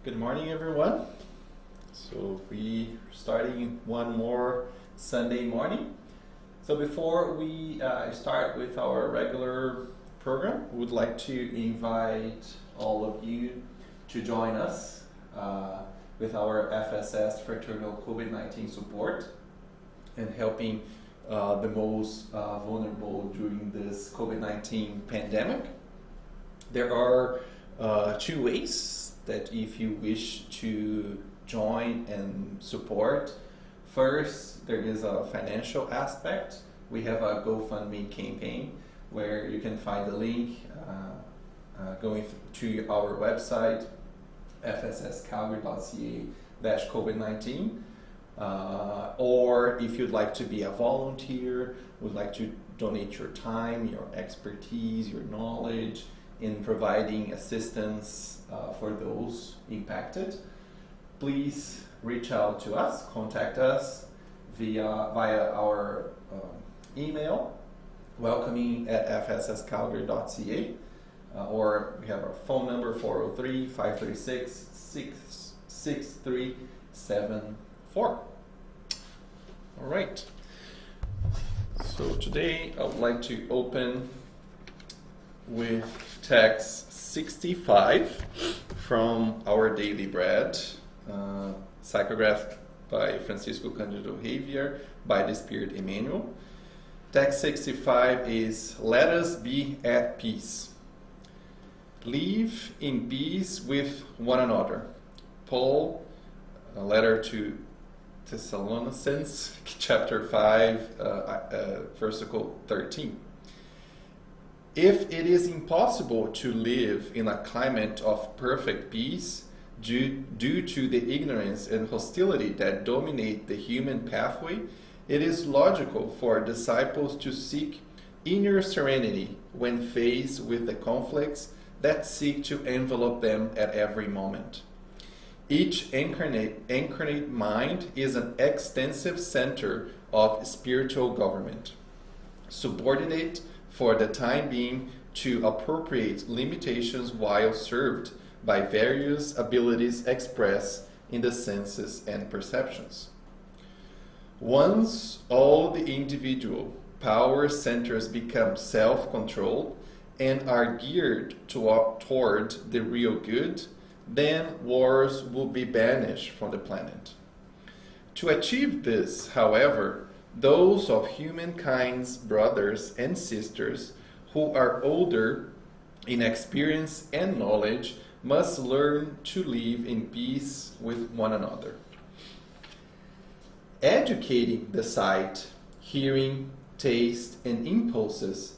Good morning, everyone. So we are starting one more Sunday morning. So before we start with our regular program, we would like to invite all of you to join us with our FSS Fraternal COVID-19 support and helping the most vulnerable during this COVID-19 pandemic. There are two ways that if you wish to join and support. First, there is a financial aspect. We have a GoFundMe campaign where you can find the link going to our website, fsscalgary.ca/COVID-19. Or if you'd like to be a volunteer, would like to donate your time, your expertise, your knowledge in providing assistance for those impacted, please reach out to us, contact us via our email, welcoming@fsscalgary.ca, or we have our phone number 403-536-6374. All right. So today I would like to open with text 65 from Our Daily Bread, psychographed by Francisco Cândido Javier by the Spirit Emmanuel. Text 65 is, "Let us be at peace. Live in peace with one another." Paul, a letter to Thessalonians, chapter 5, versicle 13. If it is impossible to live in a climate of perfect peace due to the ignorance and hostility that dominate the human pathway, it is logical for disciples to seek inner serenity when faced with the conflicts that seek to envelop them at every moment. Each incarnate mind is an extensive center of spiritual government, subordinate for the time being to appropriate limitations while served by various abilities expressed in the senses and perceptions. Once all the individual power centers become self-controlled and are geared toward the real good, then wars will be banished from the planet. To achieve this, however, those of humankind's brothers and sisters who are older in experience and knowledge must learn to live in peace with one another. Educating the sight, hearing, taste, and impulses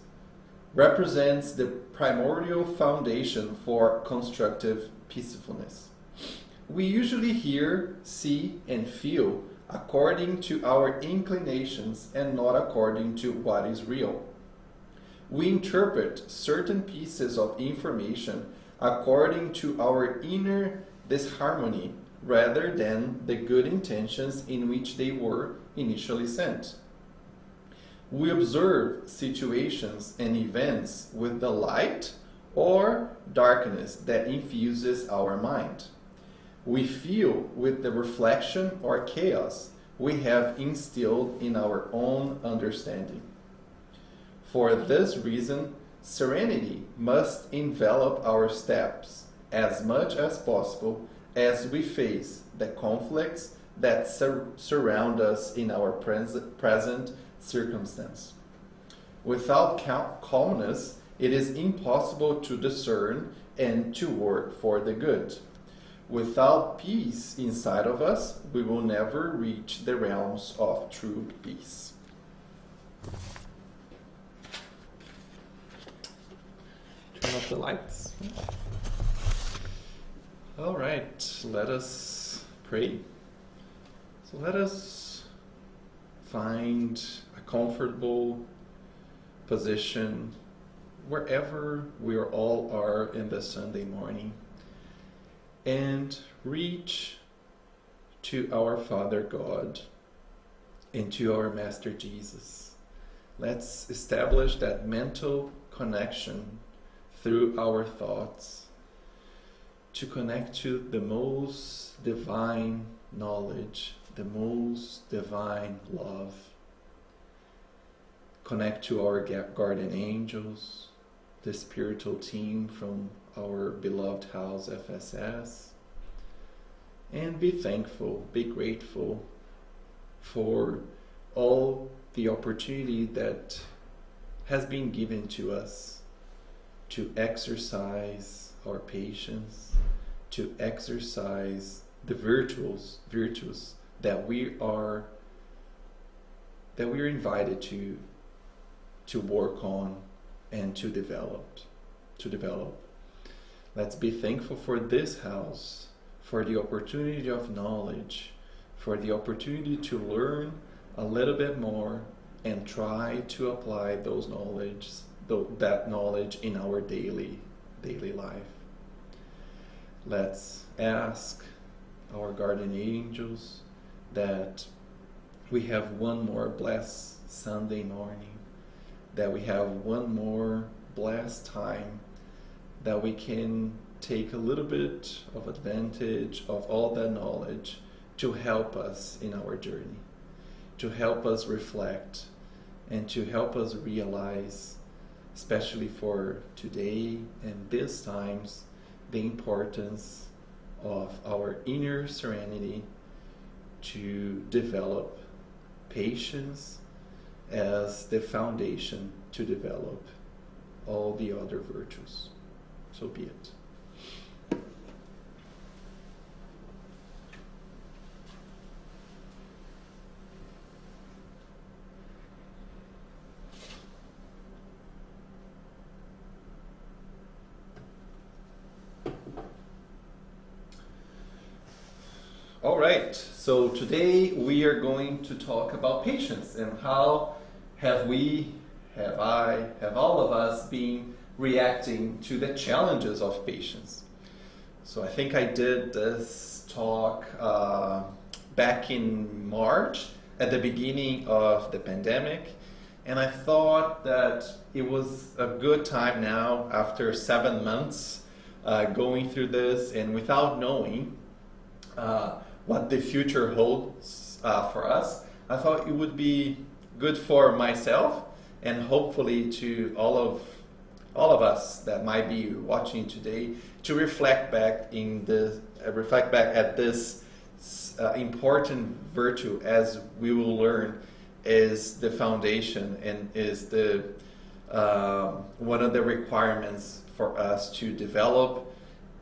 represents the primordial foundation for constructive peacefulness. We usually hear, see, and feel according to our inclinations and not according to what is real. We interpret certain pieces of information according to our inner disharmony rather than the good intentions in which they were initially sent. We observe situations and events with the light or darkness that infuses our mind. We feel with the reflection or chaos we have instilled in our own understanding. For this reason, serenity must envelop our steps as much as possible as we face the conflicts that surround us in our present circumstance. Without calmness, it is impossible to discern and to work for the good. Without peace inside of us, we will never reach the realms of true peace. Turn off the lights. All right, let us pray. So let us find a comfortable position wherever we all are in this Sunday morning, and reach to our Father God and to our Master Jesus. Let's establish that mental connection through our thoughts to connect to the most divine knowledge, the most divine love. Connect to our guardian angels, the spiritual team from our beloved house FSS, and be thankful, be grateful for all the opportunity that has been given to us to exercise our patience, to exercise the virtues that we are invited to work on and to develop. Let's be thankful for this house, for the opportunity of knowledge, for the opportunity to learn a little bit more and try to apply that knowledge in our daily life. Let's ask our guardian angels that we have one more blessed Sunday morning, that we have one more blessed time, that we can take a little bit of advantage of all that knowledge to help us in our journey, to help us reflect, and to help us realize, especially for today and these times, the importance of our inner serenity to develop patience as the foundation to develop all the other virtues. So be it. All right, so today we are going to talk about patience and how have all of us been reacting to the challenges of patience. So I think I did this talk back in March at the beginning of the pandemic, and I thought that it was a good time now after 7 months going through this and without knowing what the future holds for us. I thought it would be good for myself and hopefully to all of us that might be watching today to reflect back at this important virtue, as we will learn is the foundation and is the one of the requirements for us to develop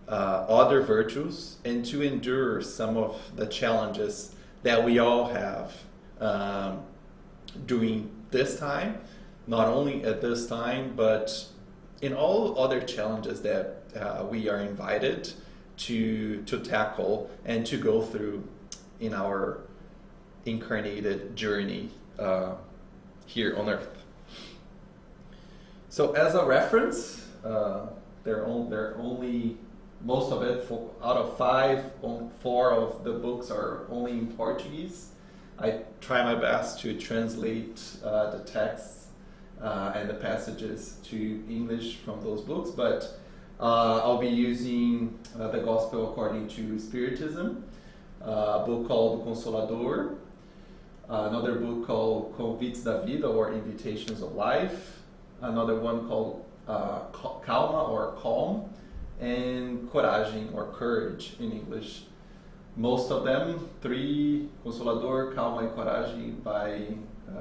other virtues and to endure some of the challenges that we all have during this time, not only at this time, but in all other challenges that we are invited to tackle and to go through in our incarnated journey here on Earth. So as a reference, they're only most of it, out of 5, 4 of the books are only in Portuguese. I try my best to translate the texts and the passages to English from those books, but I'll be using the Gospel According to Spiritism, a book called Consolador, another book called Convites da Vida, or Invitations of Life, another one called Calma, or Calm, and Coragem, or Courage in English. Most of them, 3, Consolador, Calma e Coragem by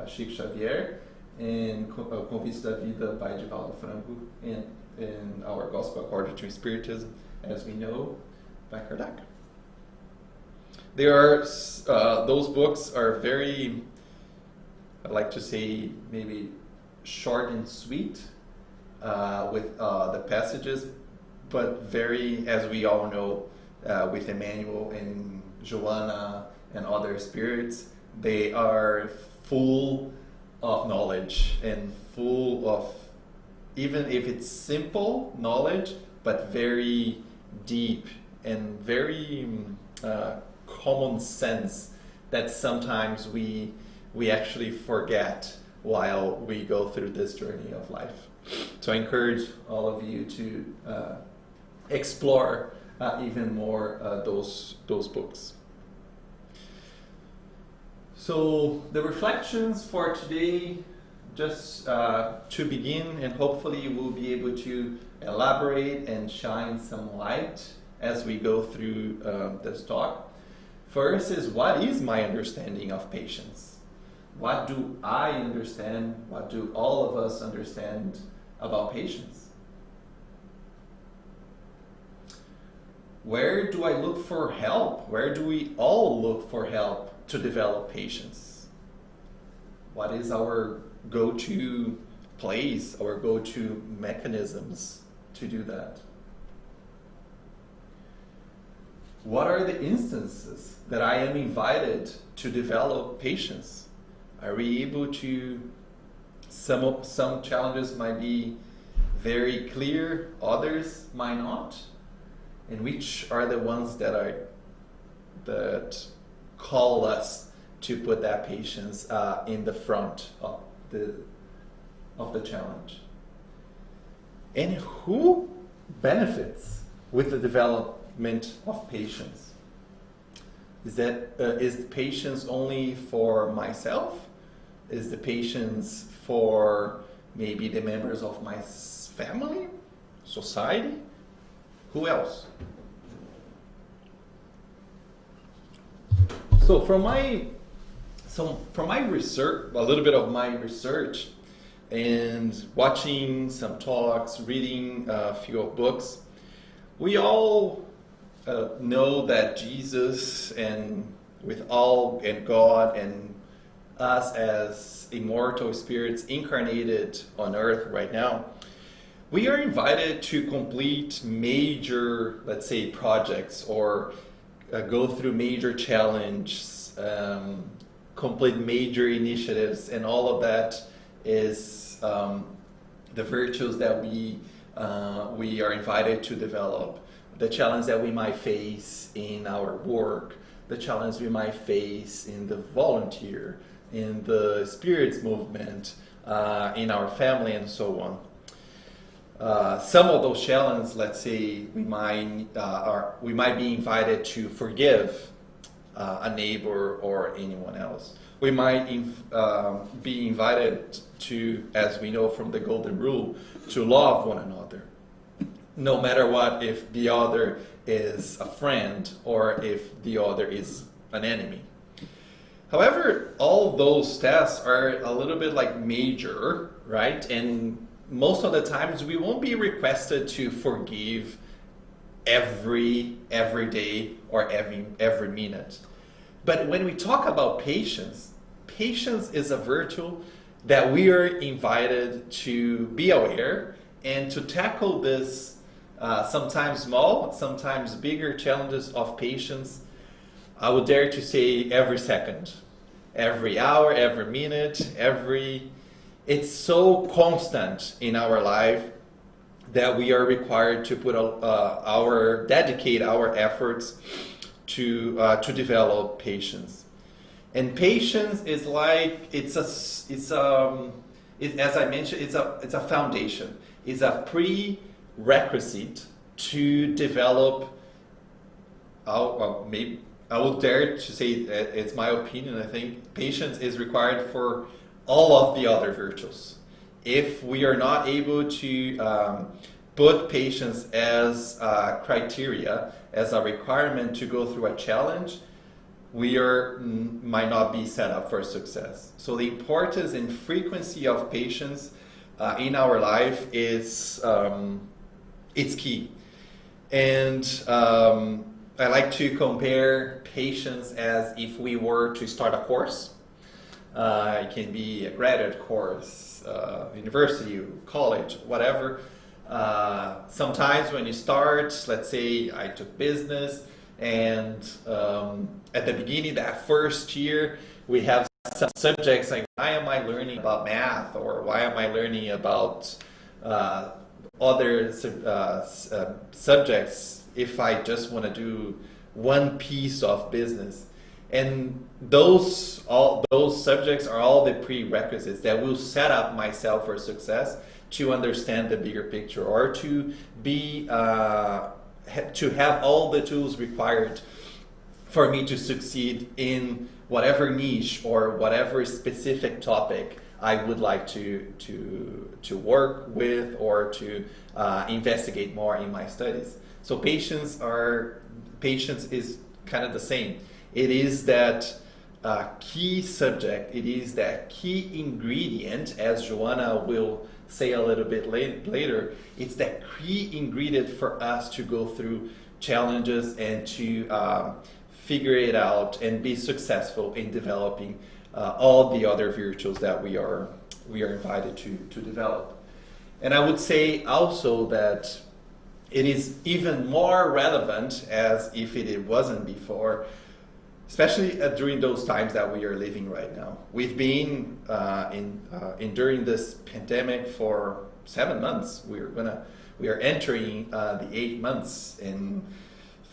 Chico Xavier, and Convites da Vida by Divaldo Franco, and our Gospel According to Spiritism, as we know, by Kardec. Those books are very, I'd like to say, maybe short and sweet with the passages, but very, as we all know, with Emmanuel and Joanna and other spirits, they are full of knowledge and full of, even if it's simple knowledge, but very deep and very common sense that sometimes we actually forget while we go through this journey of life. So I encourage all of you to explore even more those books. So the reflections for today, just to begin, and hopefully we'll be able to elaborate and shine some light as we go through this talk. First is, what is my understanding of patience? What do I understand? What do all of us understand about patience? Where do I look for help? Where do we all look for help to develop patience? What is our go-to place, our go-to mechanisms to do that? What are the instances that I am invited to develop patience? Are we able to, some challenges might be very clear, others might not? And which are the ones that call us to put that patience in the front of the challenge? And who benefits with the development of patience? Is patience only for myself? Is the patience for maybe the members of my family, society? Who else? So from my research, a little bit of my research, and watching some talks, reading a few books, we all know that Jesus and God and us as immortal spirits incarnated on earth right now, we are invited to complete major, let's say, projects, or go through major challenges, complete major initiatives, and all of that is the virtues that we are invited to develop. The challenge that we might face in our work, the challenge we might face in the volunteer, in the spirits movement, in our family, and so on. Some of those challenges, let's say, we might be invited to forgive a neighbor or anyone else. We might be invited to, as we know from the Golden Rule, to love one another, no matter what, if the other is a friend or if the other is an enemy. However, all those tests are a little bit like major, right? And most of the times we won't be requested to forgive every day or every minute. But when we talk about patience, patience is a virtue that we are invited to be aware and to tackle this sometimes small, sometimes bigger challenges of patience. I would dare to say every second, every hour, every minute, it's so constant in our life that we are required to put dedicate our efforts to develop patience. And patience is like as I mentioned, it's a foundation. It's a prerequisite to develop. Maybe I would dare to say that it's my opinion. I think patience is required for all of the other virtues. If we are not able to put patience as a criteria, as a requirement to go through a challenge, we might not be set up for success. So the importance and frequency of patience in our life is it's key. And I like to compare patience as if we were to start a course. It can be a graduate course, university, college, whatever. Sometimes when you start, let's say I took business, and at the beginning, that first year, we have some subjects like, why am I learning about math, or why am I learning about other subjects if I just want to do one piece of business? And all those subjects are all the prerequisites that will set up myself for success, to understand the bigger picture, or to be to have all the tools required for me to succeed in whatever niche or whatever specific topic I would like to work with or to investigate more in my studies. So patience is kind of the same. It is that key subject. It is that key ingredient, as Joanna will say a little bit later. It's that key ingredient for us to go through challenges and to figure it out and be successful in developing all the other virtues that we are invited to develop. And I would say also that it is even more relevant as if it wasn't before, especially during those times that we are living right now. We've been enduring this pandemic for 7 months. We are entering the 8 months, and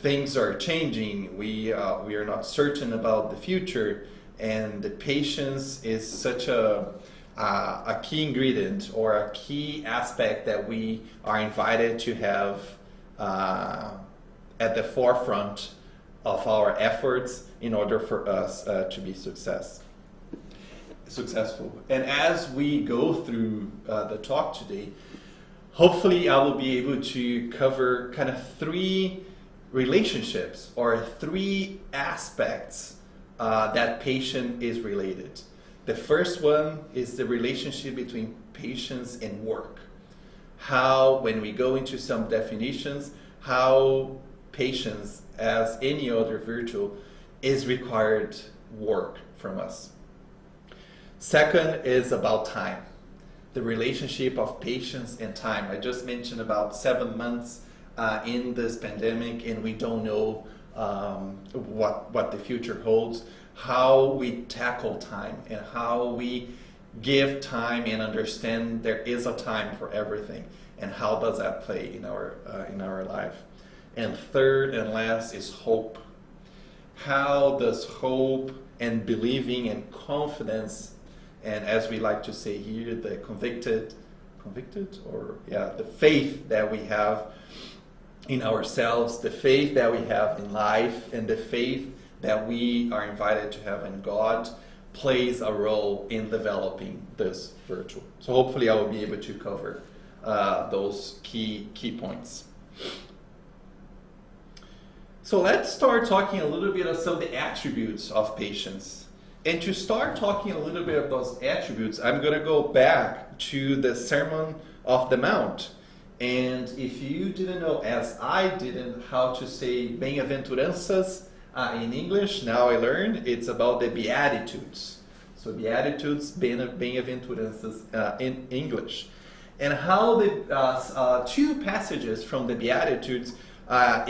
things are changing. We are not certain about the future, and the patience is such a key ingredient or a key aspect that we are invited to have at the forefront of our efforts in order for us to be successful. And as we go through the talk today, hopefully I will be able to cover kind of 3 relationships or 3 aspects that patience is related. The first one is the relationship between patience and work. How, when we go into some definitions, how patience, as any other virtue, is required work from us. Second is about time. The relationship of patience and time. I just mentioned about 7 months in this pandemic, and we don't know what the future holds. How we tackle time and how we give time and understand there is a time for everything, and how does that play in our life. And third and last is hope. How does hope and believing and confidence, and as we like to say here, the the faith that we have in ourselves, the faith that we have in life, and the faith that we are invited to have in God, plays a role in developing this virtue. So hopefully I will be able to cover those key points. So let's start talking a little bit of some of the attributes of patience. And to start talking a little bit of those attributes, I'm going to go back to the Sermon of the Mount. And if you didn't know, as I didn't, how to say bem-aventuranças in English, now I learned it's about the Beatitudes. So Beatitudes, bem-aventuranças in English. And how the 2 passages from the Beatitudes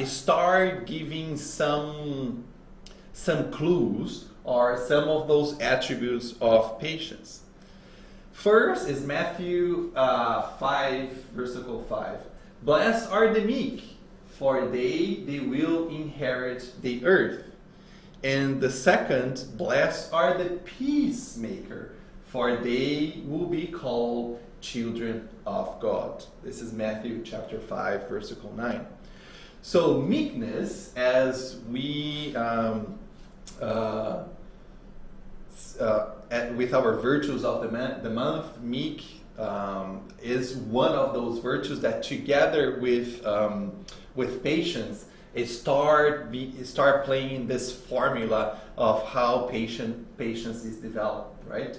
start giving some clues or some of those attributes of patience. First is Matthew 5, verse 5. Blessed are the meek, for they will inherit the earth. And the second, blessed are the peacemaker, for they will be called children of God. This is Matthew chapter 5, verse 9. So meekness, as we with our virtues of the month, meek is one of those virtues that, together with patience, start playing this formula of how patience is developed, right?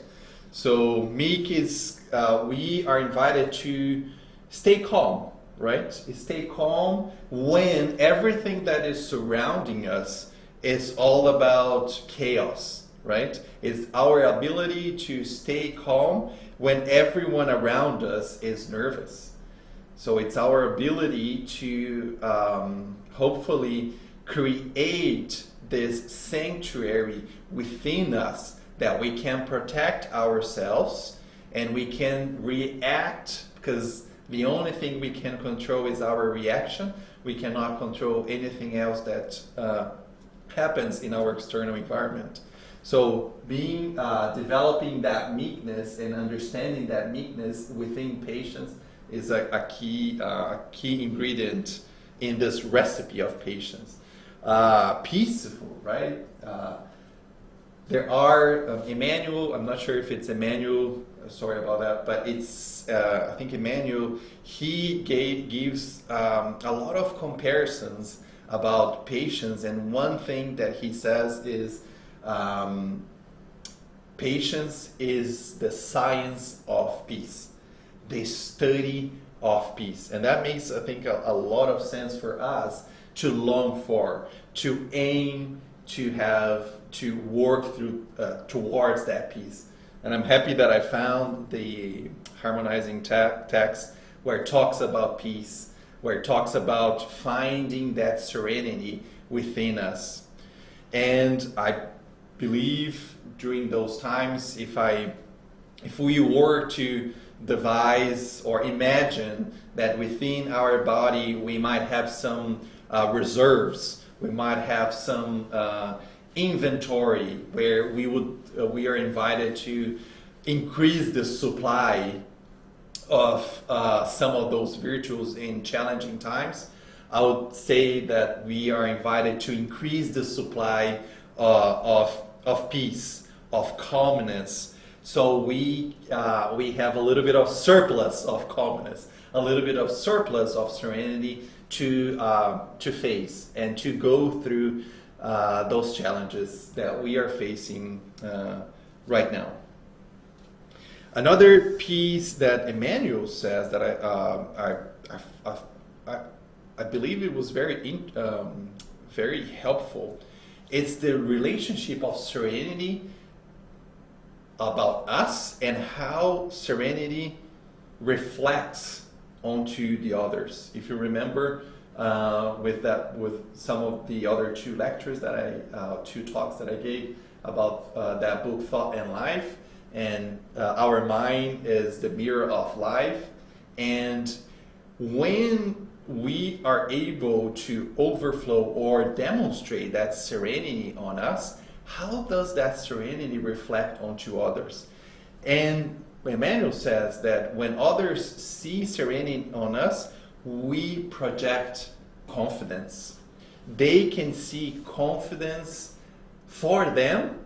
So meek is we are invited to stay calm. Right? Stay calm when everything that is surrounding us is all about chaos, right? It's our ability to stay calm when everyone around us is nervous. So it's our ability to hopefully create this sanctuary within us that we can protect ourselves and we can react, because the only thing we can control is our reaction. We cannot control anything else that happens in our external environment. So being developing that meekness and understanding that meekness within patience is a key ingredient in this recipe of patience. Peaceful, right? There are Emmanuel. I'm not sure if it's Emmanuel. Sorry about that, but it's I think Emmanuel. He gives a lot of comparisons about patience, and one thing that he says is patience is the science of peace, the study of peace, and that makes, I think, a lot of sense for us to long for, to aim to have, to work through towards that peace. And I'm happy that I found the harmonizing text where it talks about peace, where it talks about finding that serenity within us. And I believe during those times, if we were to devise or imagine that within our body we might have some reserves, we might have some inventory where we are invited to increase the supply of some of those virtues in challenging times. I would say that we are invited to increase the supply of peace, of calmness. So we have a little bit of surplus of calmness, a little bit of surplus of serenity to face and to go through those challenges that we are facing right now. Another piece that Emmanuel says that I believe it was very helpful. It's the relationship of serenity about us and how serenity reflects onto the others. If you remember, with some of the other two lectures that two talks that I gave about that book, Thought and Life, and our mind is the mirror of life. And when we are able to overflow or demonstrate that serenity on us, how does that serenity reflect onto others? And Emmanuel says that when others see serenity on us, we project confidence. They can see confidence for them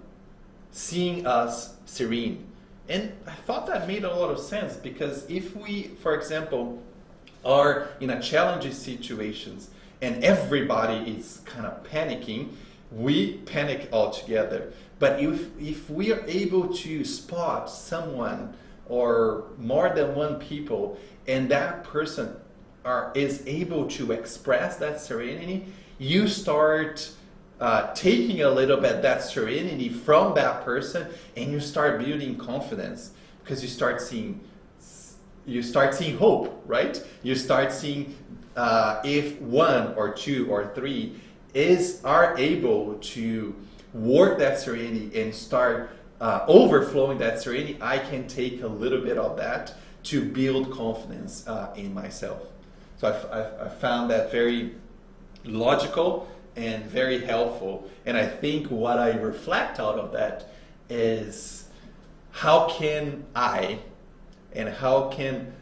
seeing us serene. And I thought that made a lot of sense, because if we, for example, are in a challenging situations and everybody is kind of panicking, we panic altogether. But if we are able to spot someone or more than one people, and that person is able to express that serenity, you start taking a little bit that serenity from that person, and you start building confidence, because you start seeing hope, right? You start seeing if one or two or three are able to work that serenity and start overflowing that serenity, I can take a little bit of that to build confidence in myself. So I found that very logical and very helpful. And I think what I reflect out of that is, how can I and how can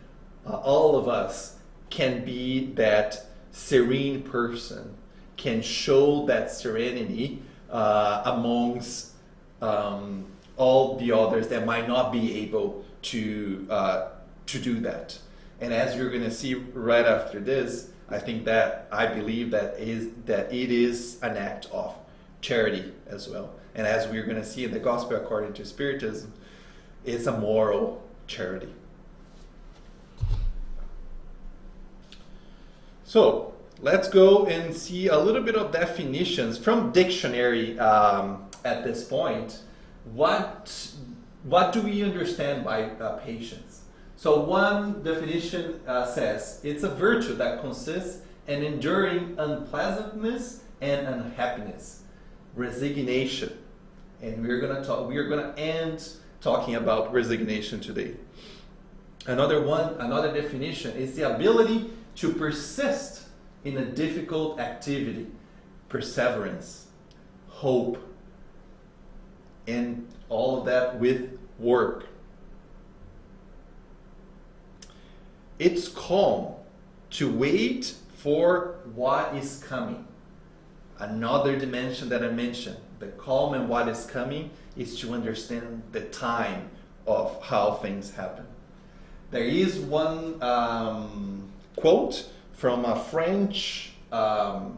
all of us can be that serene person, can show that serenity amongst all the others that might not be able to do that. And as you're going to see right after this, I believe that it is an act of charity as well. And as we're going to see in the Gospel according to Spiritism, it's a moral charity. So let's go and see a little bit of definitions from dictionary at this point. What do we understand by patience? So one definition says it's a virtue that consists in enduring unpleasantness and unhappiness, resignation, and we are going to end talking about resignation today. Another definition is the ability to persist in a difficult activity, perseverance, hope, and all of that with work. It's calm to wait for what is coming. Another dimension that I mentioned, the calm and what is coming, is to understand the time of how things happen. There is one quote from a French person,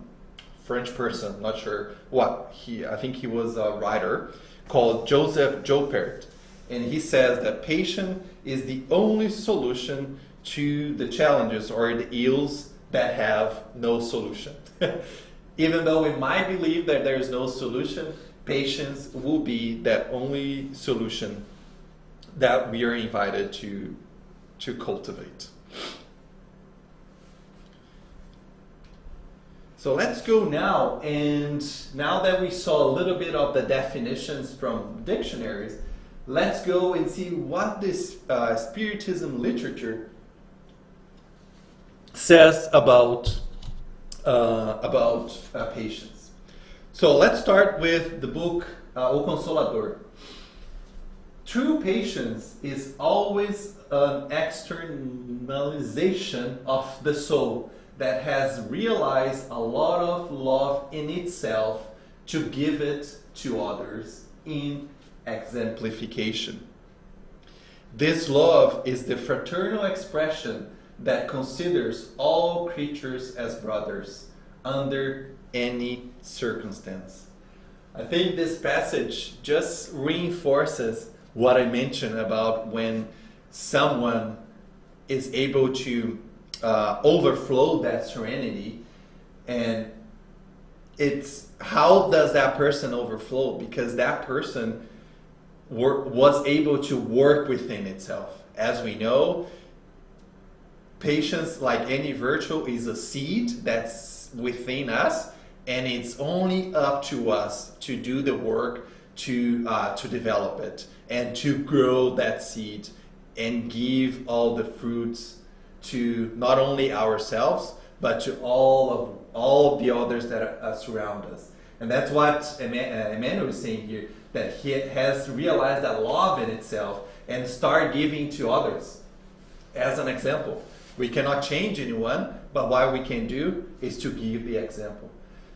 not sure what, I think he was a writer, called Joseph Joubert. And he says that patience is the only solution to the challenges or the ills that have no solution. Even though we might believe that there is no solution, patience will be that only solution that we are invited to cultivate. So let's go now, and now that we saw a little bit of the definitions from dictionaries, let's go and see what this Spiritism literature says about patience. So let's start with the book O Consolador. True patience is always an externalization of the soul that has realized a lot of love in itself to give it to others in exemplification. This love is the fraternal expression that considers all creatures as brothers under any circumstance. I think this passage just reinforces what I mentioned about when someone is able to overflow that serenity, and it's how does that person overflow? Because that person was able to work within itself. As we know, patience, like any virtue, is a seed that's within us, and it's only up to us to do the work to develop it and to grow that seed and give all the fruits to not only ourselves but to all of the others that surround us. And that's what Emmanuel is saying here, that he has realized that love in itself and start giving to others. As an example, we cannot change anyone, but what we can do is to give the example.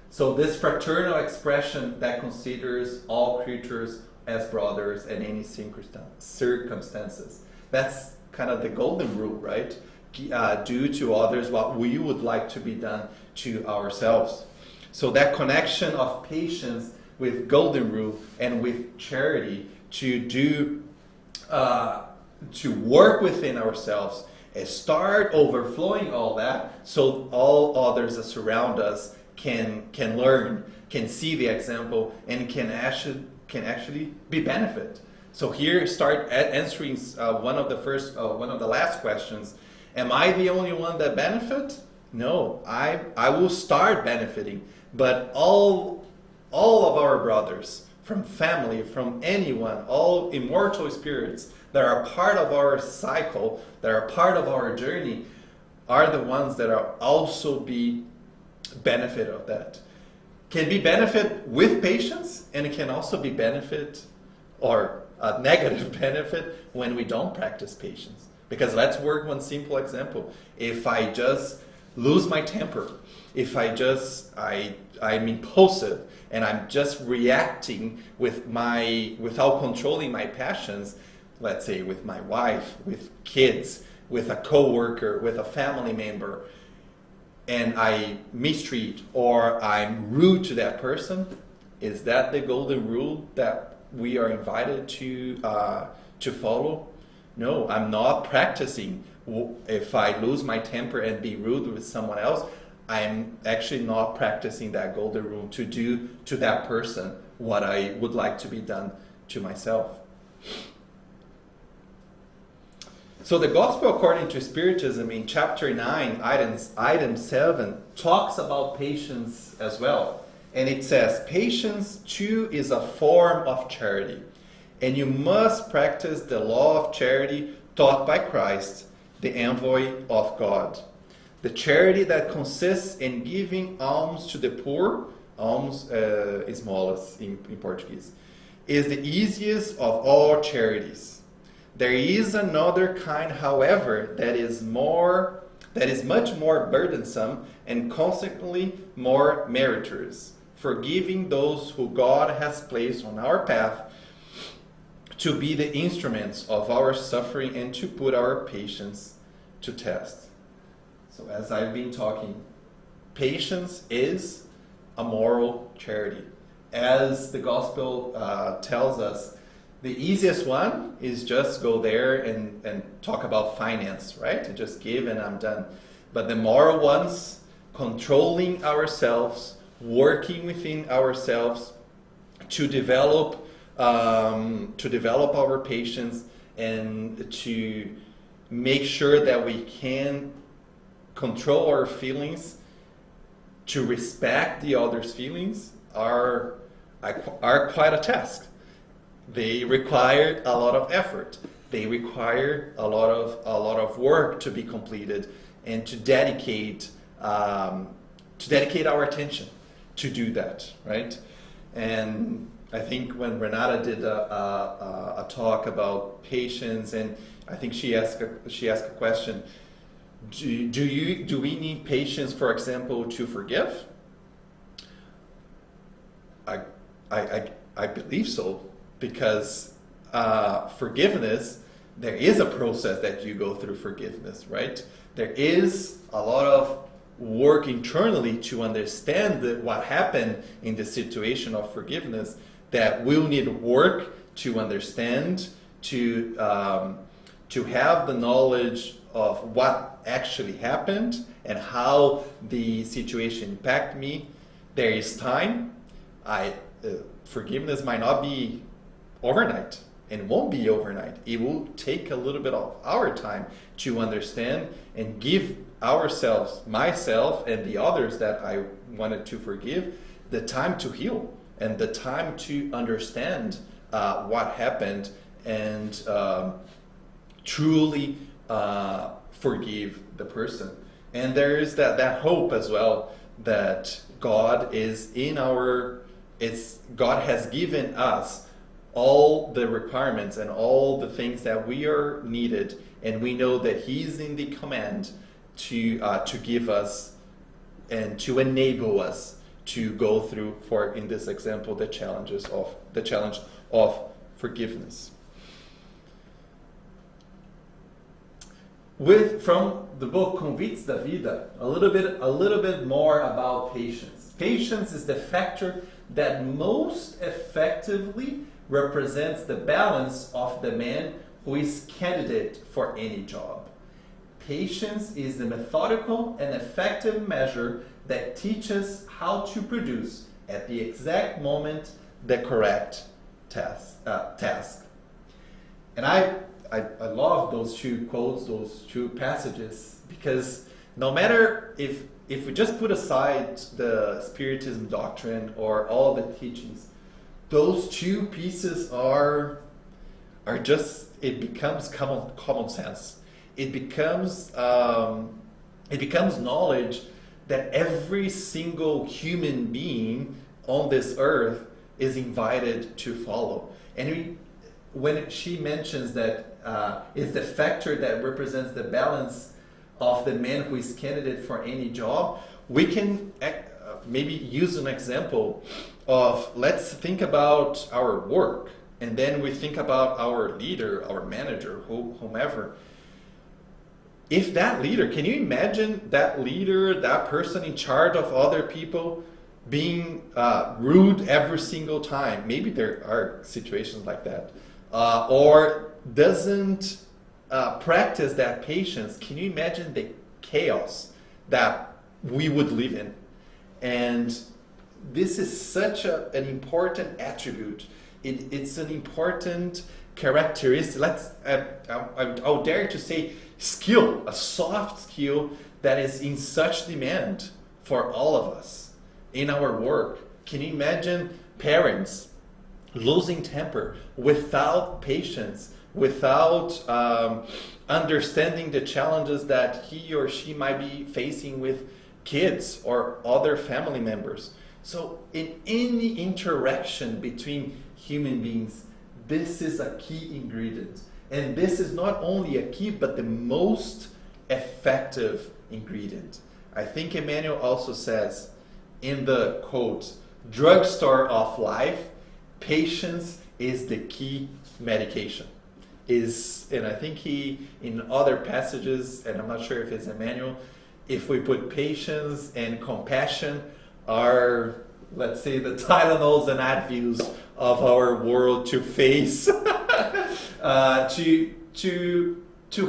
So this fraternal expression that considers all creatures as brothers in any circumstances. That's kind of the golden rule, right? Do to others what we would like to be done to ourselves. So that connection of patience with golden rule and with charity to work within ourselves and start overflowing all that, so all others that surround us can learn, can see the example, and can actually be benefit. So here, start answering one of the last questions. Am I the only one that benefit? No, I will start benefiting, but all of our brothers, from family, from anyone, all immortal spirits that are part of our cycle, that are part of our journey, are the ones that are also be benefit of that. Can be benefit with patience, and it can also be benefit or a negative benefit when we don't practice patience. Because let's work one simple example. If I just lose my temper, if I'm impulsive and I'm just reacting without controlling my passions, let's say with my wife, with kids, with a coworker, with a family member, and I mistreat or I'm rude to that person, is that the golden rule that we are invited to follow? No, I'm not practicing. If I lose my temper and be rude with someone else, I'm actually not practicing that golden rule to do to that person what I would like to be done to myself. So the Gospel according to Spiritism in chapter 9, item 7, talks about patience as well. And it says, patience too is a form of charity. And you must practice the law of charity taught by Christ, the envoy of God. The charity that consists in giving alms to the poor, alms esmolas in Portuguese, is the easiest of all charities. There is another kind, however, that is much more burdensome and consequently more meritorious, forgiving those who God has placed on our path to be the instruments of our suffering and to put our patience to test. So as I've been talking, patience is a moral charity. As the gospel tells us, the easiest one is just go there and talk about finance, right? Just give and I'm done. But the moral ones, controlling ourselves, working within ourselves to develop our patience and to make sure that we can control our feelings, to respect the other's feelings, are quite a task. They require a lot of effort. They require a lot of work to be completed and to dedicate our attention to do that, right? And I think when Renata did a talk about patience, and I think she asked a question. Do we need patience, for example, to forgive? I believe so, because forgiveness, there is a process that you go through forgiveness, right? There is a lot of work internally to understand what happened in the situation of forgiveness, that we'll need work to understand, to have the knowledge of what actually happened and how the situation impacted me. There is time. Forgiveness might not be overnight, and won't be overnight. It will take a little bit of our time to understand and give ourselves, myself and the others that I wanted to forgive, the time to heal and the time to understand what happened and truly forgive the person. And there is that hope as well, that God is God has given us all the requirements and all the things that we are needed, and we know that He's in the command to give us and to enable us to go through, for in this example, the challenge of forgiveness. From the book Convites da Vida, a little bit more about patience. Patience is the factor that most effectively represents the balance of the man who is candidate for any job. Patience is the methodical and effective measure that teaches how to produce at the exact moment the correct task. And I love those two quotes, those two passages, because no matter if we just put aside the Spiritism doctrine or all the teachings, those two pieces are just, it becomes common sense. It becomes knowledge that every single human being on this earth is invited to follow. And when she mentions that it's the factor that represents the balance of the man who is candidate for any job, we can maybe use an example of, let's think about our work, and then we think about our leader, our manager, whomever. If that leader, can you imagine that leader, that person in charge of other people being rude every single time? Maybe there are situations like that. Or doesn't practice that patience. Can you imagine the chaos that we would live in? And this is such an important attribute. It's an important characteristic. I'll dare to say skill, a soft skill that is in such demand for all of us in our work. Can you imagine parents losing temper without patience, without understanding the challenges that he or she might be facing with kids or other family members? So in any interaction between human beings, this is a key ingredient. And this is not only a key, but the most effective ingredient. I think Emmanuel also says in the quote, drugstore of life, patience is the key medication. And I think he, in other passages, and I'm not sure if it's Emmanuel, if we put patience and compassion are, let's say, the Tylenols and Advils of our world to face, to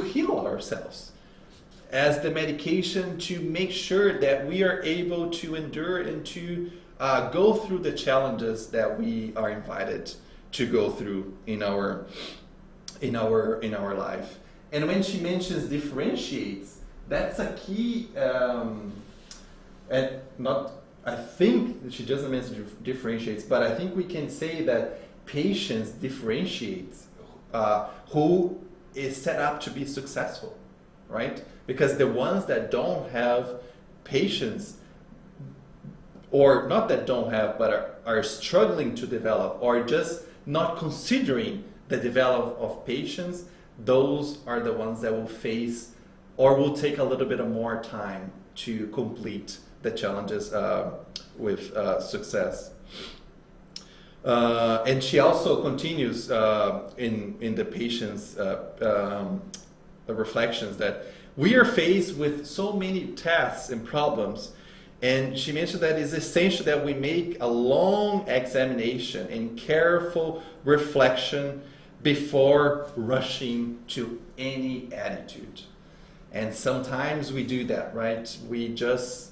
heal ourselves, as the medication to make sure that we are able to endure and to go through the challenges that we are invited to go through in our life. And when she mentions differentiates, that's a key. I think she doesn't mention differentiates, but I think we can say that patience differentiates who is set up to be successful, right? Because the ones that don't have patience, or not that don't have, but are struggling to develop, or just not considering the development of patience, those are the ones that will face or will take a little bit of more time to complete the challenges with success. And she also continues in the patience reflections that we are faced with so many tasks and problems, and she mentioned that it's essential that we make a long examination and careful reflection before rushing to any attitude. And sometimes we do that, right? We just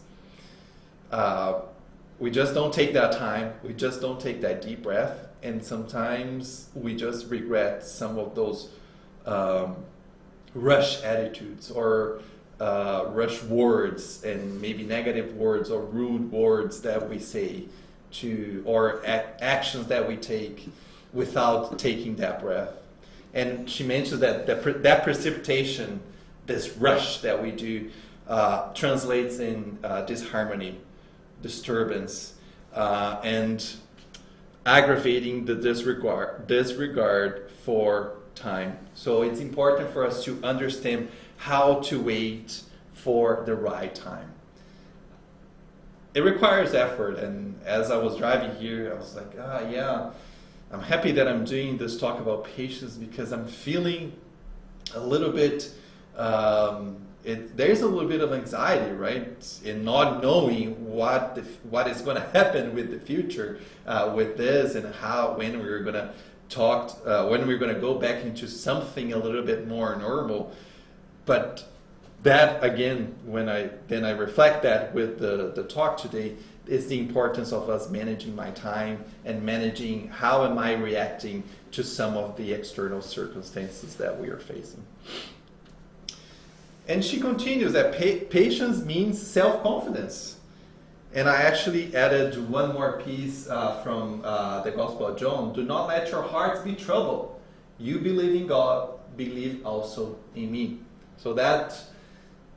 don't take that time. We just don't take that deep breath. And sometimes we just regret some of those rush attitudes or rush words, and maybe negative words or rude words that we say or actions that we take without taking that breath. And she mentions that that precipitation, this rush that we do, translates in disharmony, disturbance, and aggravating the disregard for time. So it's important for us to understand how to wait for the right time. It requires effort, and as I was driving here, I was like, yeah, I'm happy that I'm doing this talk about patience, because I'm feeling a little bit, there's a little bit of anxiety, right, in not knowing what is going to happen with the future with this, and when we're going to talk, when we're going to go back into something a little bit more normal. But that, again, when I reflect that with the talk today, is the importance of us managing my time and managing how am I reacting to some of the external circumstances that we are facing. And she continues that patience means self-confidence. And I actually added one more piece from the Gospel of John. Do not let your hearts be troubled. You believe in God, believe also in me. So that,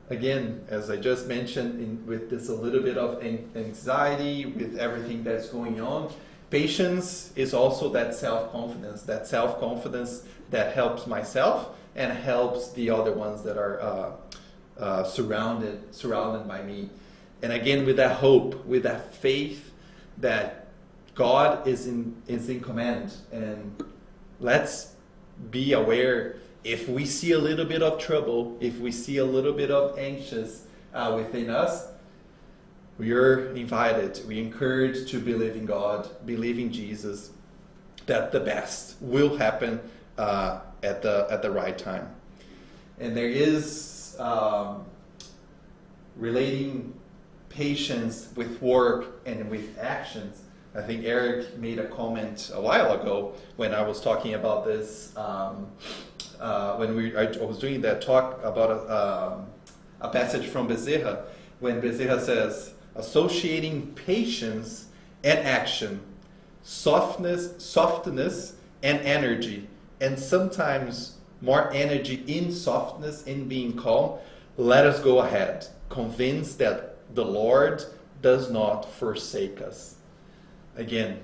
again, as I just mentioned, with this a little bit of anxiety, with everything that's going on, patience is also that self-confidence that helps myself and helps the other ones that are surrounded by me. And again, with that hope, with that faith that God is in command. And let's be aware, if we see a little bit of trouble, if we see a little bit of anxious within us, we are invited, we encouraged to believe in God, believe in Jesus, that the best will happen at the right time. And there is relating patience with work and with actions. I think Eric made a comment a while ago when I was talking about this, when I was doing that talk about a passage from Bezerra, when Bezerra says, associating patience and action, softness and energy, and sometimes more energy in softness, in being calm, let us go ahead, convinced that the Lord does not forsake us. Again,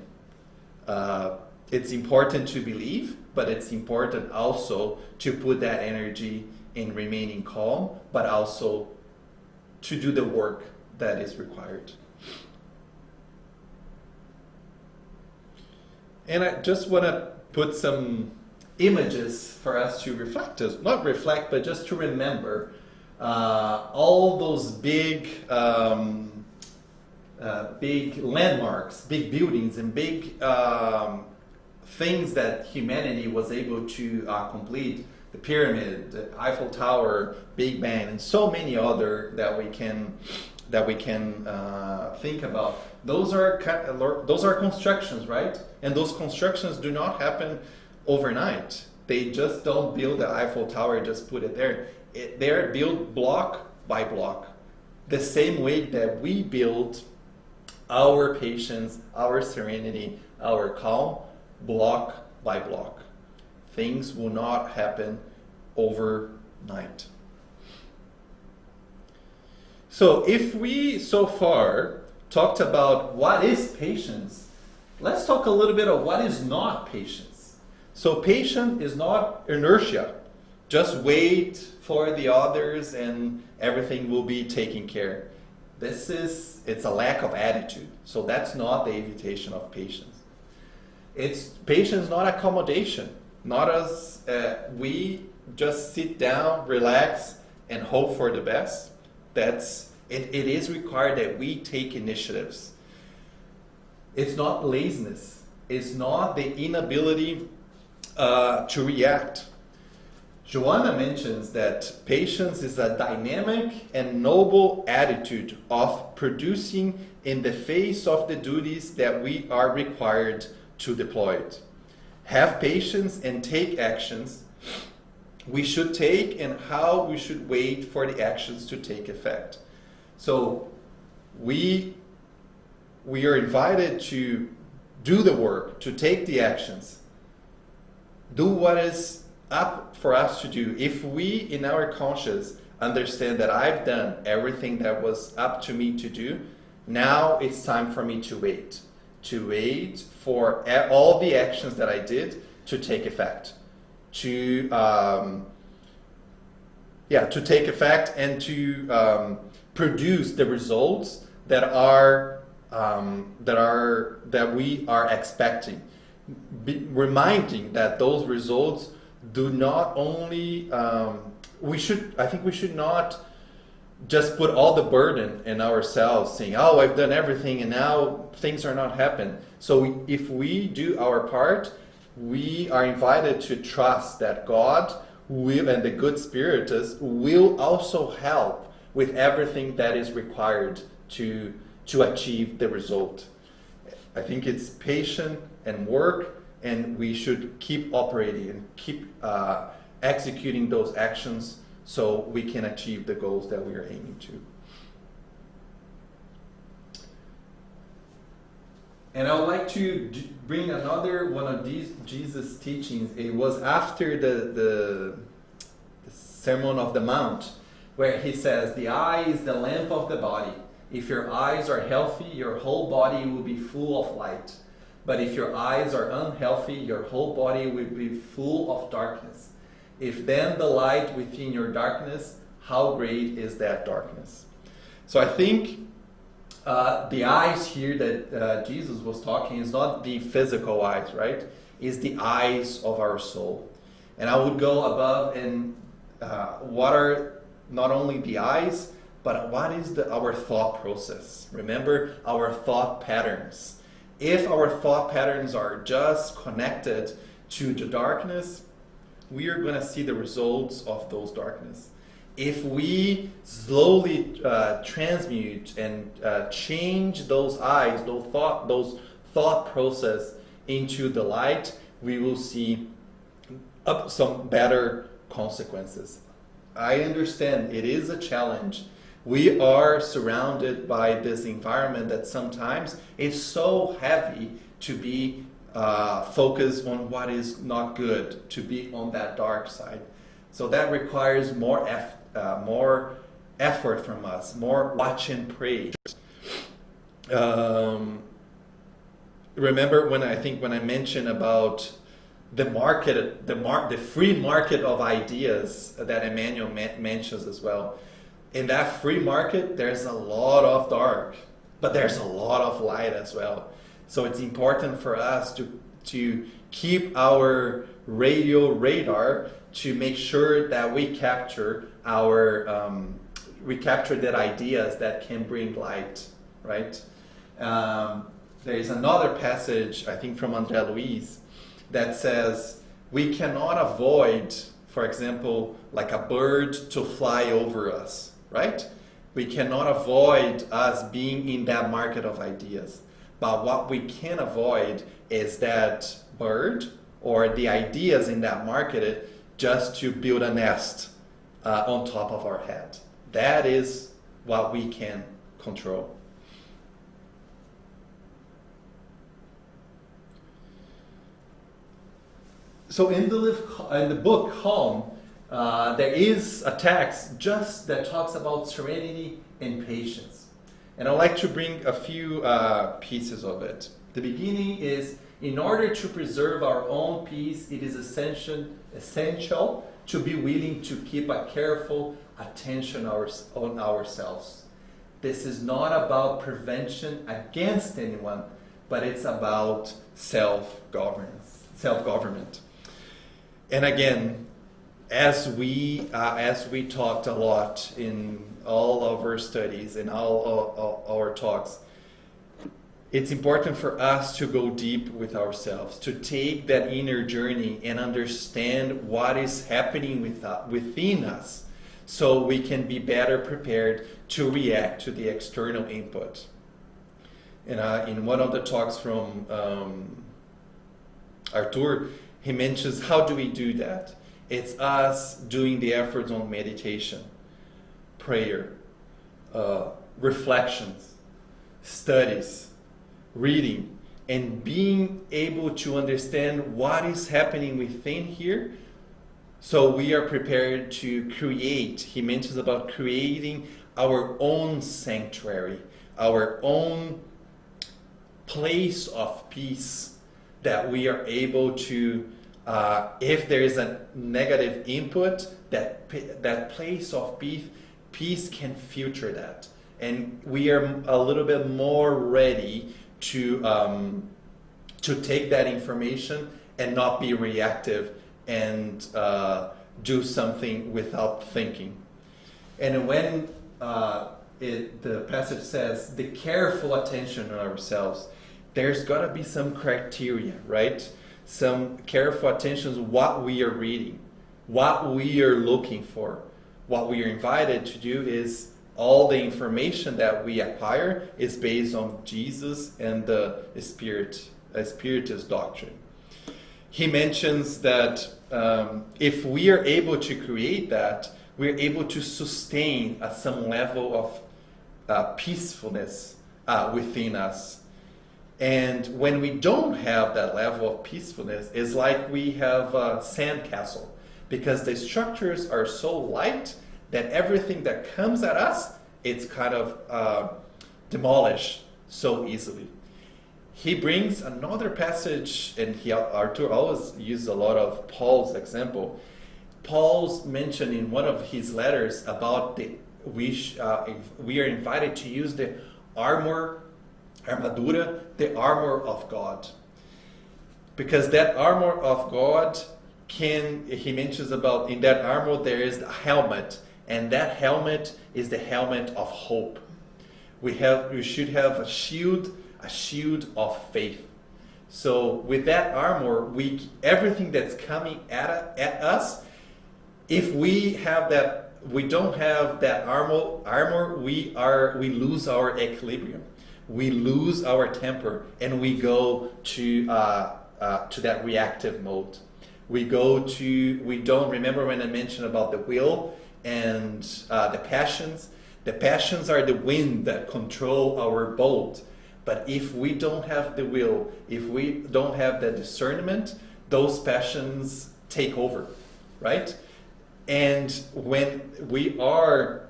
it's important to believe, but it's important also to put that energy in remaining calm, but also to do the work that is required. And I just want to put some images for us to reflect, not reflect, but just to remember all those big landmarks, big buildings, and big things that humanity was able to complete. The pyramid, the Eiffel Tower, Big Bang, and so many other that we can think about. Those are constructions, right? And those constructions do not happen overnight. They just don't build the Eiffel Tower, just put it there. They're built block by block, the same way that we build our patience, our serenity, our calm, block by block. Things will not happen overnight. So if we so far talked about what is patience, let's talk a little bit of what is not patience. So patience is not inertia. Just wait for the others and everything will be taken care. It's a lack of attitude. So that's not the invitation of patience. Patience, not accommodation. Not as we just sit down, relax, and hope for the best. It is required that we take initiatives. It's not laziness. It's not the inability to react. Joanna mentions that patience is a dynamic and noble attitude of producing in the face of the duties that we are required to deploy it. Have patience and take actions we should take and how we should wait for the actions to take effect. So we are invited to do the work, to take the actions, do what is up for us to do. If we in our conscience understand that I've done everything that was up to me to do, now it's time for me to wait for all the actions that I did to take effect, to take effect and to produce the results that we are expecting. Reminding that those results do not only I think we should not just put all the burden in ourselves, saying, "Oh, I've done everything and now things are not happening." So if we do our part, we are invited to trust that God will, and the good Spiritist will also help with everything that is required to achieve the result. I think it's patient and work, and we should keep operating and keep executing those actions so we can achieve the goals that we are aiming to. And I would like to bring another one of these Jesus' teachings. It was after the Sermon of the Mount, where he says, "The eye is the lamp of the body. If your eyes are healthy, your whole body will be full of light. But if your eyes are unhealthy, your whole body will be full of darkness. If then the light within your darkness, how great is that darkness?" So I think the eyes here that Jesus was talking is not the physical eyes, right? It's the eyes of our soul. And I would go above and what are not only the eyes, but what is our thought process? Remember our thought patterns. If our thought patterns are just connected to the darkness, we are going to see the results of those darkness. If we slowly transmute and change those eyes, those thought process into the light, we will see some better consequences. I understand it is a challenge. We are surrounded by this environment that sometimes is so heavy to be focused on what is not good, to be on that dark side. So that requires more effort from us, more watch and pray. remember when I mentioned about the market, the free market of ideas that Emmanuel mentions as well. In that free market, there's a lot of dark, but there's a lot of light as well. So it's important for us to keep our radio radar to make sure that we capture that ideas that can bring light, right? There is another passage, I think from André Luis, that says we cannot avoid, for example, like a bird to fly over us, right? We cannot avoid us being in that market of ideas. But what we can avoid is that bird or the ideas in that market just to build a nest on top of our head. That is what we can control. So in the book Calm, there is a text just that talks about serenity and patience. And I'd like to bring a few pieces of it. The beginning is, in order to preserve our own peace, it is essential to be willing to keep a careful attention on ourselves. This is not about prevention against anyone, but it's about self-government. And again, as we talked a lot in all of our studies and all our talks, it's important for us to go deep with ourselves, to take that inner journey and understand what is happening within us, so we can be better prepared to react to the external input. And in one of the talks from Arthur, he mentions, how do we do that? It's us doing the efforts on meditation, prayer, reflections, studies, reading, and being able to understand what is happening within here, so we are prepared to create. He mentions about creating our own sanctuary, our own place of peace, that we are able to, if there is a negative input, that place of peace can filter that. And we are a little bit more ready to take that information and not be reactive and do something without thinking. And when the passage says the careful attention on ourselves, there's got to be some criteria, right? Some careful attention to what we are reading, what we are looking for. What we are invited to do is all the information that we acquire is based on Jesus and the Spiritist doctrine. He mentions that if we are able to create that, we're able to sustain some level of peacefulness within us. And when we don't have that level of peacefulness, it's like we have a sandcastle, because the structures are so light that everything that comes at us, it's kind of demolished so easily. He brings another passage, and Arthur always uses a lot of Paul's example. Paul's mentioned in one of his letters about we are invited to use the armadura, the armor of God. Because that armor of God he mentions about, in that armor there is a helmet, and that helmet is the helmet of hope. We should have a shield of faith. So with that armor, everything that's coming at us, if we don't have that armor, we lose our equilibrium, we lose our temper, and we go to that reactive mode. We don't remember when I mentioned about the will and the passions. The passions are the wind that control our boat. But if we don't have the will, if we don't have the discernment, those passions take over, right? And when we are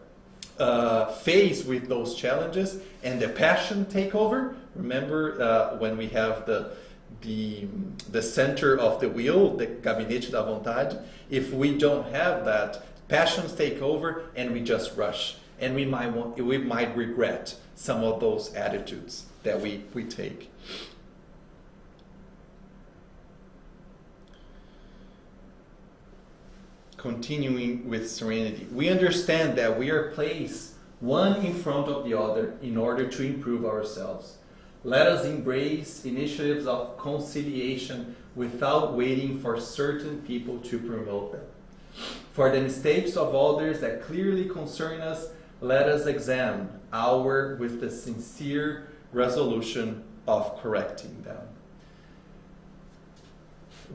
face with those challenges and the passion take over. Remember when we have the center of the wheel, the gabinete da vontade, if we don't have that, passions take over and we just rush. And we might regret some of those attitudes that we take. Continuing with serenity, we understand that we are placed one in front of the other in order to improve ourselves. Let us embrace initiatives of conciliation without waiting for certain people to promote them. For the mistakes of others that clearly concern us, let us examine our with the sincere resolution of correcting them.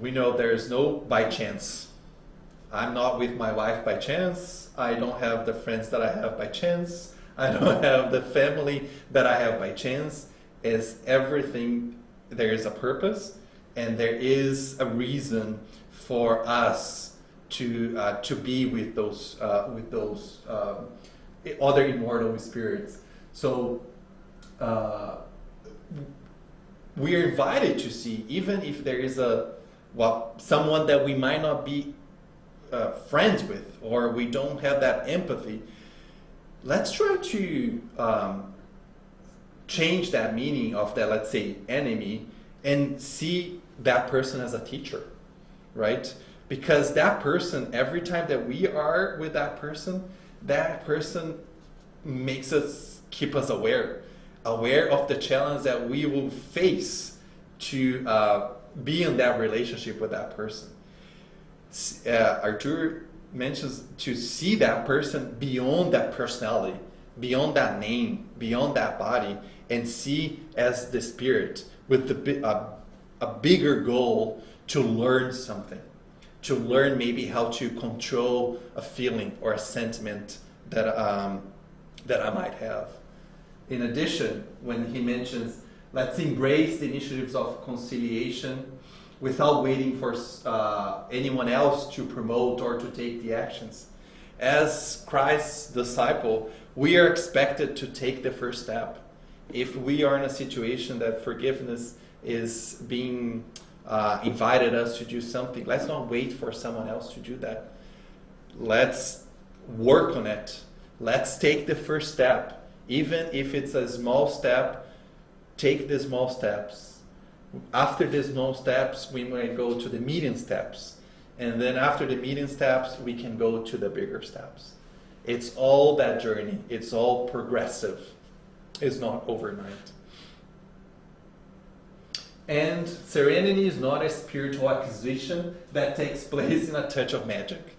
We know there is no by chance. I'm not with my wife by chance. I don't have the friends that I have by chance. I don't have the family that I have by chance. Is everything, there is a purpose and there is a reason for us to be with those other immortal spirits. So we are invited to see, even if there is someone that we might not be friends with, or we don't have that empathy, let's try to change that meaning of that, let's say, enemy, and see that person as a teacher, right? Because that person, every time that we are with that person makes us, keep us aware of the challenge that we will face to be in that relationship with that person. Arthur mentions to see that person beyond that personality, beyond that name, beyond that body, and see as the spirit with a bigger goal to learn something, to learn maybe how to control a feeling or a sentiment that I might have. In addition, when he mentions, let's embrace the initiatives of conciliation without waiting for anyone else to promote or to take the actions. As Christ's disciple, we are expected to take the first step. If we are in a situation that forgiveness is being invited us to do something, let's not wait for someone else to do that. Let's work on it. Let's take the first step. Even if it's a small step, take the small steps. After the small steps, we might go to the medium steps. And then after the medium steps, we can go to the bigger steps. It's all that journey. It's all progressive. It's not overnight. And serenity is not a spiritual acquisition that takes place in a touch of magic.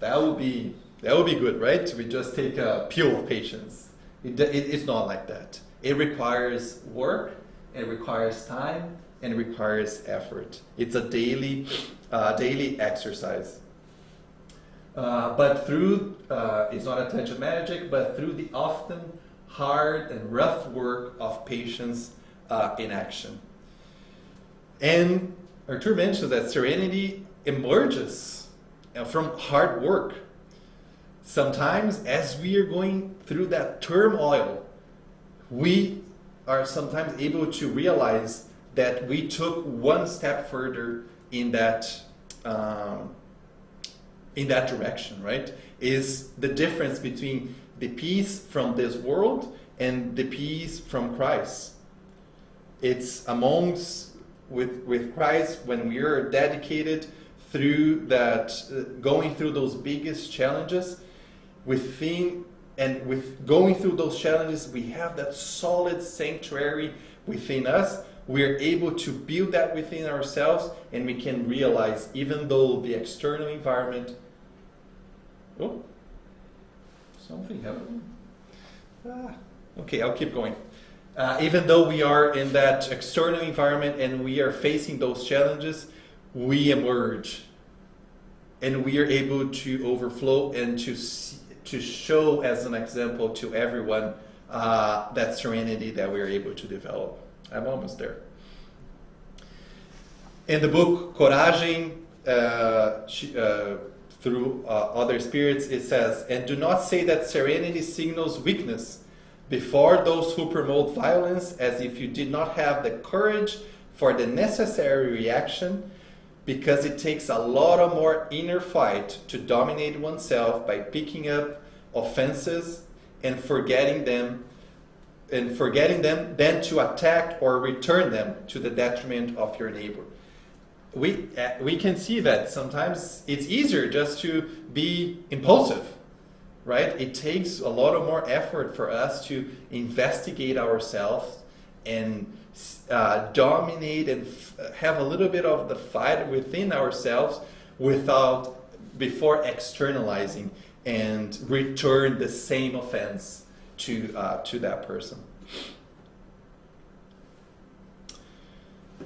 That would be good, right? We just take a pill of patience. It's not like that. It requires work, it requires time, and it requires effort. It's a daily exercise. But through, it's not a touch of magic, but through the often hard and rough work of patience in action. And Arthur mentions that serenity emerges from hard work. Sometimes as we are going through that turmoil, we are sometimes able to realize that we took one step further in that direction, right? Is the difference between the peace from this world and the peace from Christ. It's amongst with Christ when we are dedicated through that, going through those biggest challenges within. And with going through those challenges, we have that solid sanctuary within us. We are able to build that within ourselves, and we can realize, even though the external environment... Oh, something happened. Okay, I'll keep going. Even though we are in that external environment and we are facing those challenges, we emerge. And we are able to overflow and to show as an example to everyone that serenity that we're able to develop. I'm almost there. In the book Coragem, through other spirits, it says, and do not say that serenity signals weakness before those who promote violence, as if you did not have the courage for the necessary reaction, because it takes a lot of more inner fight to dominate oneself by picking up offenses and forgetting them than to attack or return them to the detriment of your neighbor. We can see that sometimes it's easier just to be impulsive, right? It takes a lot of more effort for us to investigate ourselves and dominate and have a little bit of the fight within ourselves before externalizing and return the same offense to that person.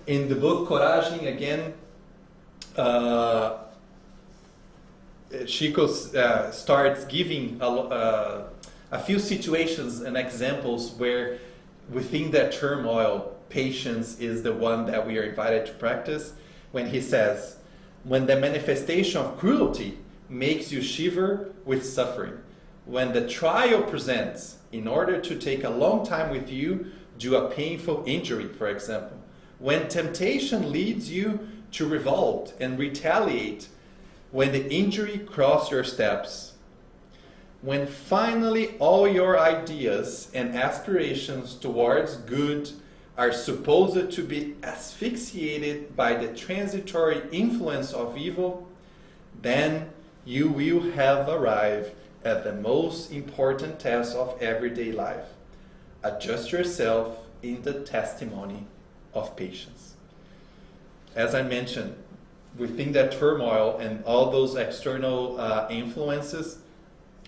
In the book Coragem, again, Chico starts giving a few situations and examples where within that turmoil, patience is the one that we are invited to practice, when he says, when the manifestation of cruelty makes you shiver with suffering, when the trial presents in order to take a long time with you, do a painful injury, for example, when temptation leads you to revolt and retaliate, when the injury crosses your steps, when finally all your ideas and aspirations towards good are supposed to be asphyxiated by the transitory influence of evil, then you will have arrived at the most important test of everyday life. Adjust yourself in the testimony of patience. As I mentioned, within that turmoil and all those external influences,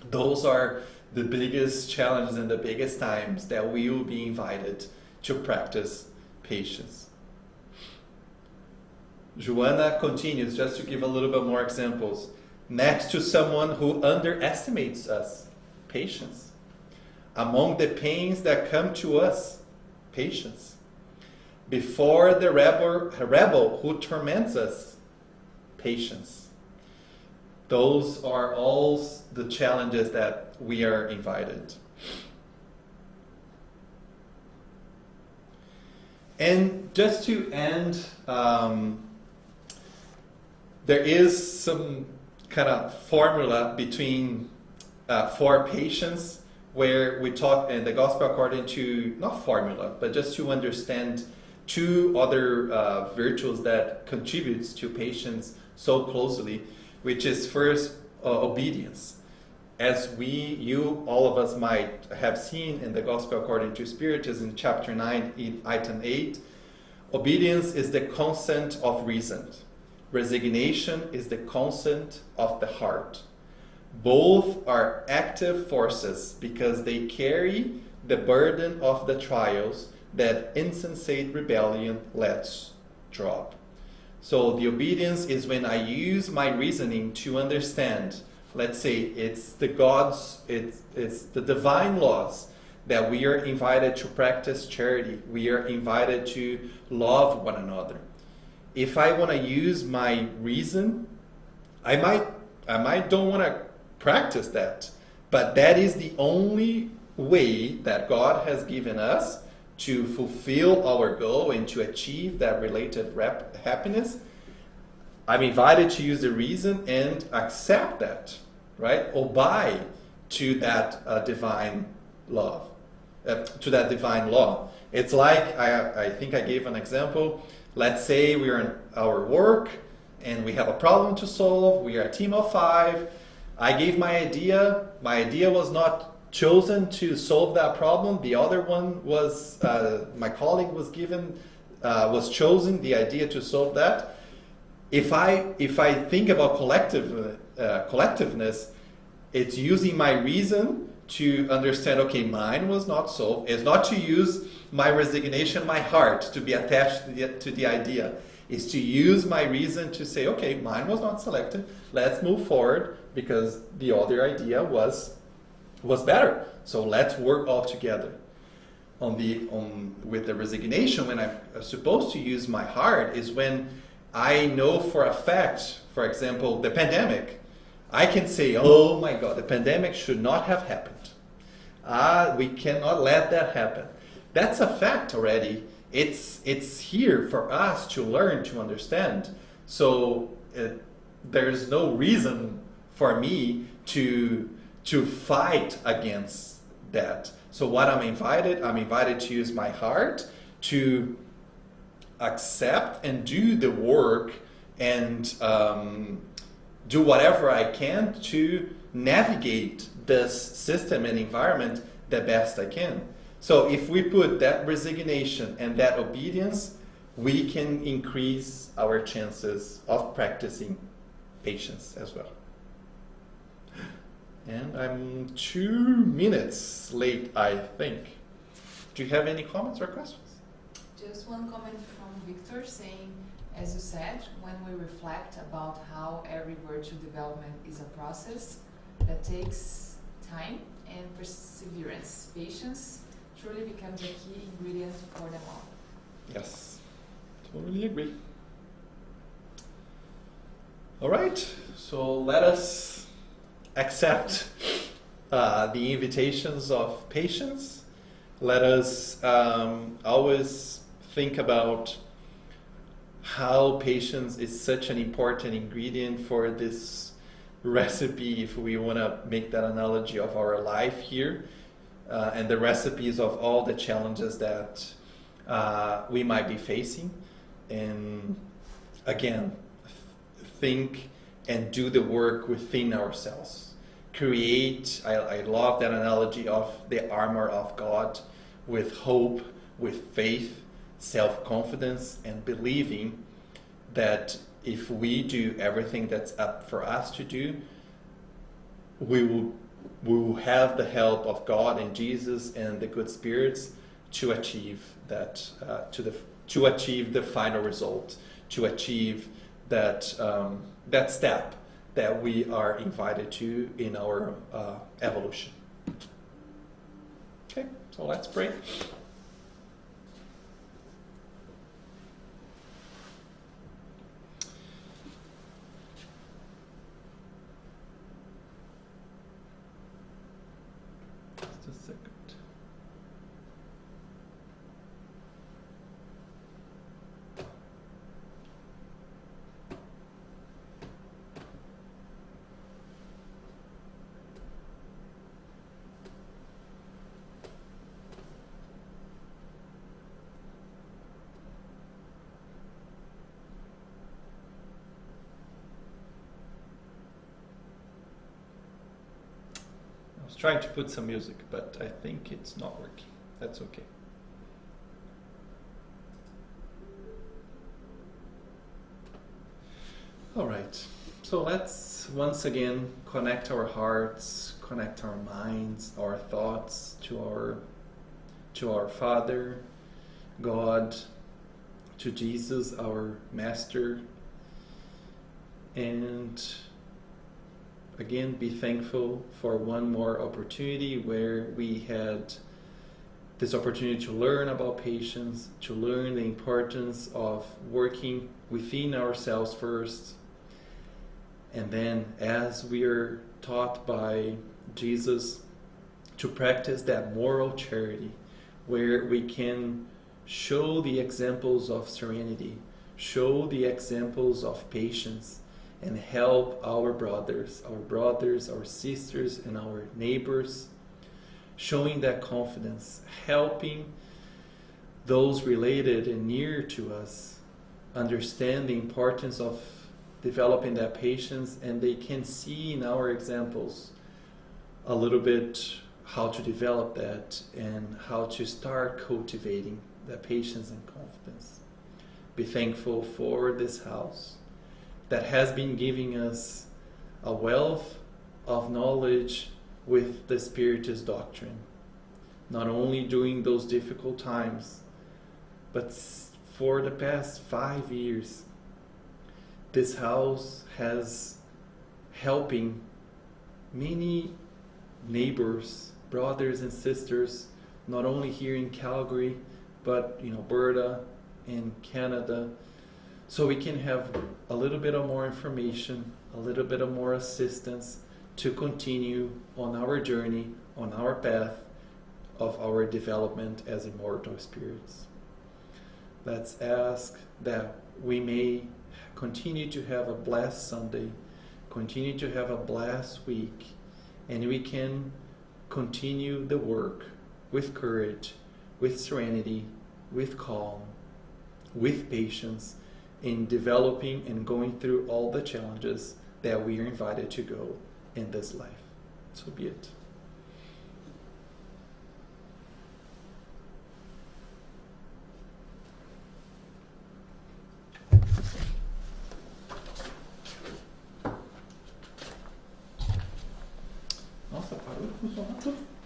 those are the biggest challenges and the biggest times that we will be invited to practice patience. Joanna continues, just to give a little bit more examples. Next to someone who underestimates us, patience. Among the pains that come to us, patience. Before the rebel who torments us, patience. Those are all the challenges that we are invited. And just to end, there is some kind of formula between for patience, where we talk in the gospel according to, not formula, but just to understand two other virtues that contributes to patience so closely, which is first obedience. As all of us might have seen in the Gospel according to Spiritism, chapter 9, item 8, obedience is the consent of reason. Resignation is the consent of the heart. Both are active forces because they carry the burden of the trials that insensate rebellion lets drop. So the obedience is when I use my reasoning to understand, let's say it's the divine laws, that we are invited to practice charity. We are invited to love one another. If I want to use my reason, I might don't want to practice that, but that is the only way that God has given us to fulfill our goal and to achieve that related happiness. I'm invited to use the reason and accept that, right? Obey to that divine love, to that divine law. It's like, I think I gave an example. Let's say we are in our work and we have a problem to solve. We are a team of 5. I gave my idea. My idea was not chosen to solve that problem. The other one was, my colleague was chosen the idea to solve that. If I think about collectiveness, it's using my reason to understand, okay, mine was not solved. It's not to use my resignation, my heart, to be attached to the idea. It's to use my reason to say, okay, mine was not selected. Let's move forward because the other idea was better. So let's work all together. With the resignation, when I'm supposed to use my heart, is when I know for a fact, for example, the pandemic. I can say, oh my God, the pandemic should not have happened. We cannot let that happen. That's a fact already. It's here for us to learn, to understand. So there's no reason for me to fight against that. So what I'm invited to use my heart to accept and do the work and do whatever I can to navigate this system and environment the best I can. So if we put that resignation and that obedience, we can increase our chances of practicing patience as well. And I'm 2 minutes late, I think. Do you have any comments or questions? Just one comment from Victor saying, as you said, when we reflect about how every virtue development is a process that takes time and perseverance, patience truly becomes a key ingredient for them all. Yes, totally agree. All right, so let us accept the invitations of patience. Let us always think about how patience is such an important ingredient for this recipe, if we want to make that analogy of our life here, and the recipes of all the challenges that we might be facing. And again, think and do the work within ourselves. Create, I love that analogy of the armor of God, with hope, with faith, self-confidence, and believing that if we do everything that's up for us to do, we will have the help of God and Jesus and the good spirits to achieve that, to achieve the final result, to achieve that that step that we are invited to in our evolution. Okay, so let's pray. Just a second. Trying to put some music, but I think it's not working. That's okay. All right. So let's once again connect our hearts, connect our minds, our thoughts to our Father, God, to Jesus, our Master, and again, be thankful for one more opportunity where we had this opportunity to learn about patience, to learn the importance of working within ourselves first. And then, as we are taught by Jesus, to practice that moral charity, where we can show the examples of serenity, show the examples of patience, and help our brothers, our sisters, and our neighbors, showing that confidence, helping those related and near to us understand the importance of developing that patience, and they can see in our examples a little bit how to develop that and how to start cultivating that patience and confidence. Be thankful for this house that has been giving us a wealth of knowledge with the Spiritist doctrine, not only during those difficult times, but for the past 5 years. This house has helping many neighbors, brothers and sisters, not only here in Calgary, but in Alberta, in Canada, so we can have a little bit of more information, a little bit of more assistance to continue on our journey, on our path of our development as immortal spirits. Let's ask that we may continue to have a blessed Sunday, continue to have a blessed week, and we can continue the work with courage, with serenity, with calm, with patience, in developing and going through all the challenges that we are invited to go in this life. So be it. Nossa, parou de funcionar tudo.